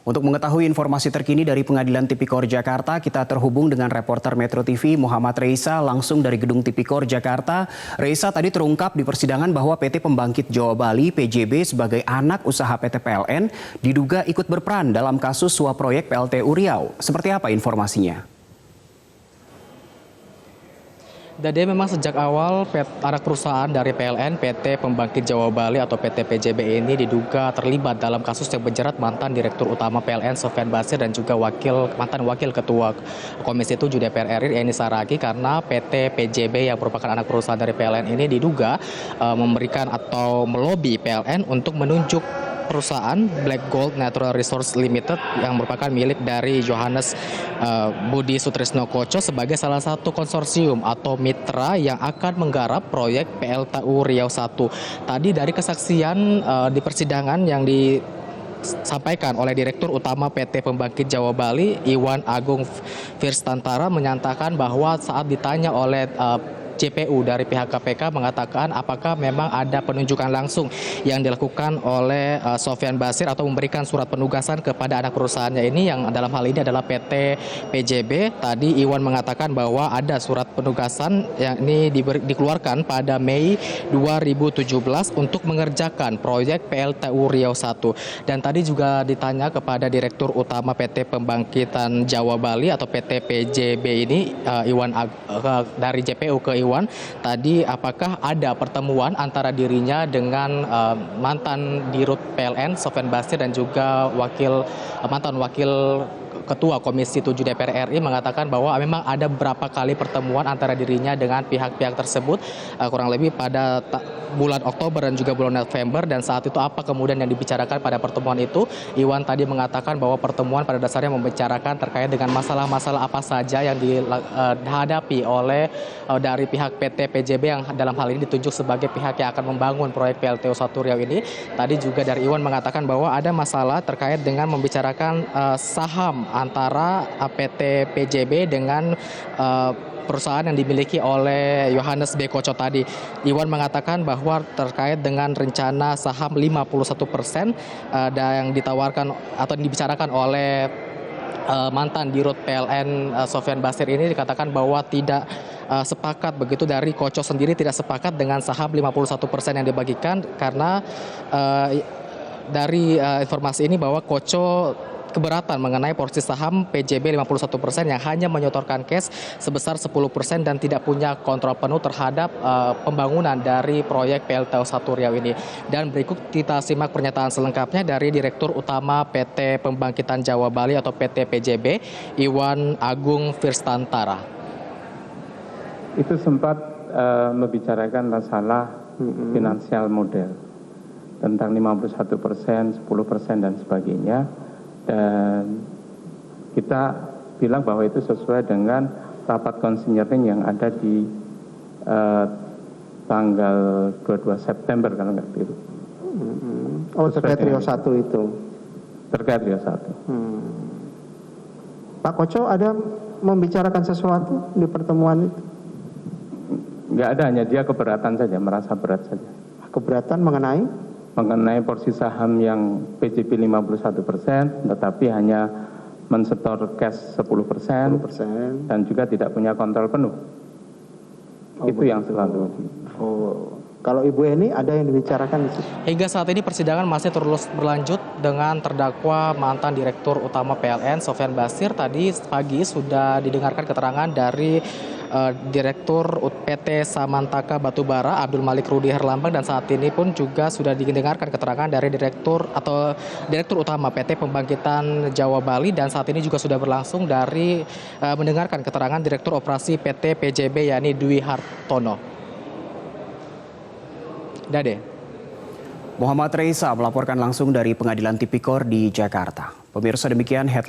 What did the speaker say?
Untuk mengetahui informasi terkini dari Pengadilan Tipikor Jakarta, kita terhubung dengan reporter Metro TV Muhammad Reisa langsung dari Gedung Tipikor Jakarta. Reisa, tadi terungkap di persidangan bahwa PT Pembangkit Jawa Bali (PJB) sebagai anak usaha PT PLN diduga ikut berperan dalam kasus suap proyek PLTU Riau. Seperti apa informasinya? Jadi memang sejak awal anak perusahaan dari PLN, PT Pembangkit Jawa Bali atau PT PJB ini diduga terlibat dalam kasus yang menjerat mantan Direktur Utama PLN Sofyan Basir dan juga mantan Wakil Ketua Komisi 7 DPR RI Eni Saragih, karena PT PJB yang merupakan anak perusahaan dari PLN ini diduga memberikan atau melobi PLN untuk menunjuk perusahaan Black Gold Natural Resource Limited yang merupakan milik dari Johannes Budi Sutrisno Koco sebagai salah satu konsorsium atau mitra yang akan menggarap proyek PLTU Riau I. Tadi dari kesaksian di persidangan yang disampaikan oleh Direktur Utama PT Pembangkit Jawa Bali, Iwan Agung Firstantara, menyatakan bahwa saat ditanya oleh JPU dari pihak KPK mengatakan apakah memang ada penunjukan langsung yang dilakukan oleh Sofyan Basir atau memberikan surat penugasan kepada anak perusahaannya ini, yang dalam hal ini adalah PT PJB. Tadi Iwan mengatakan bahwa ada surat penugasan yang ini dikeluarkan pada Mei 2017 untuk mengerjakan proyek PLTU Riau I. Dan tadi juga ditanya kepada Direktur Utama PT Pembangkitan Jawa Bali atau PT PJB ini, dari JPU ke Iwan, tadi apakah ada pertemuan antara dirinya dengan mantan Dirut PLN Sofyan Basir dan juga mantan Wakil Ketua Komisi 7 DPR RI, mengatakan bahwa memang ada beberapa kali pertemuan antara dirinya dengan pihak-pihak tersebut, kurang lebih pada bulan Oktober dan juga bulan November. Dan saat itu apa kemudian yang dibicarakan pada pertemuan itu? Iwan tadi mengatakan bahwa pertemuan pada dasarnya membicarakan terkait dengan masalah-masalah apa saja yang dihadapi oleh dari pihak PT PJB yang dalam hal ini ditunjuk sebagai pihak yang akan membangun proyek PLTU I Riau ini. Tadi juga dari Iwan mengatakan bahwa ada masalah terkait dengan membicarakan saham antara PT PJB dengan perusahaan yang dimiliki oleh Johannes B. Koco tadi. Iwan mengatakan bahwa terkait dengan rencana saham 51% yang ditawarkan atau dibicarakan oleh mantan Dirut PLN Sofyan Basir ini, dikatakan bahwa tidak sepakat begitu, dari Koco sendiri tidak sepakat dengan saham 51% yang dibagikan, karena dari informasi ini bahwa Koco keberatan mengenai porsi saham PJB 51% yang hanya menyetorkan cash sebesar 10% dan tidak punya kontrol penuh terhadap pembangunan dari proyek PLTU I Riau ini. Dan berikut kita simak pernyataan selengkapnya dari Direktur Utama PT Pembangkitan Jawa Bali atau PT PJB, Iwan Agung Firstantara. Itu sempat membicarakan masalah finansial model tentang 51%, 10% dan sebagainya. Dan kita bilang bahwa itu sesuai dengan rapat konsinyering yang ada di tanggal 22 September kalau nggak keliru. Oh, terkait Riau I itu? Terkait Riau I. Pak Koco ada membicarakan sesuatu di pertemuan itu? Nggak ada, hanya dia keberatan saja, merasa berat saja. Keberatan mengenai porsi saham yang PJB 51%, tetapi hanya mensetor cash 10% dan juga tidak punya kontrol penuh. Itu yang selalu. Kalau Ibu Eni ada yang dibicarakan di situ? Hingga saat ini persidangan masih terus berlanjut dengan terdakwa mantan Direktur Utama PLN Sofyan Basir. Tadi pagi sudah didengarkan keterangan dari Direktur PT Samantaka Batubara Abdul Malik Rudi Herlambang, dan saat ini pun juga sudah didengarkan keterangan dari Direktur Utama PT Pembangkitan Jawa Bali, dan saat ini juga sudah berlangsung dari mendengarkan keterangan Direktur Operasi PT PJB yakni Dwi Hartono. Dade. Muhammad Reisa melaporkan langsung dari Pengadilan Tipikor di Jakarta. Pemirsa, demikian headline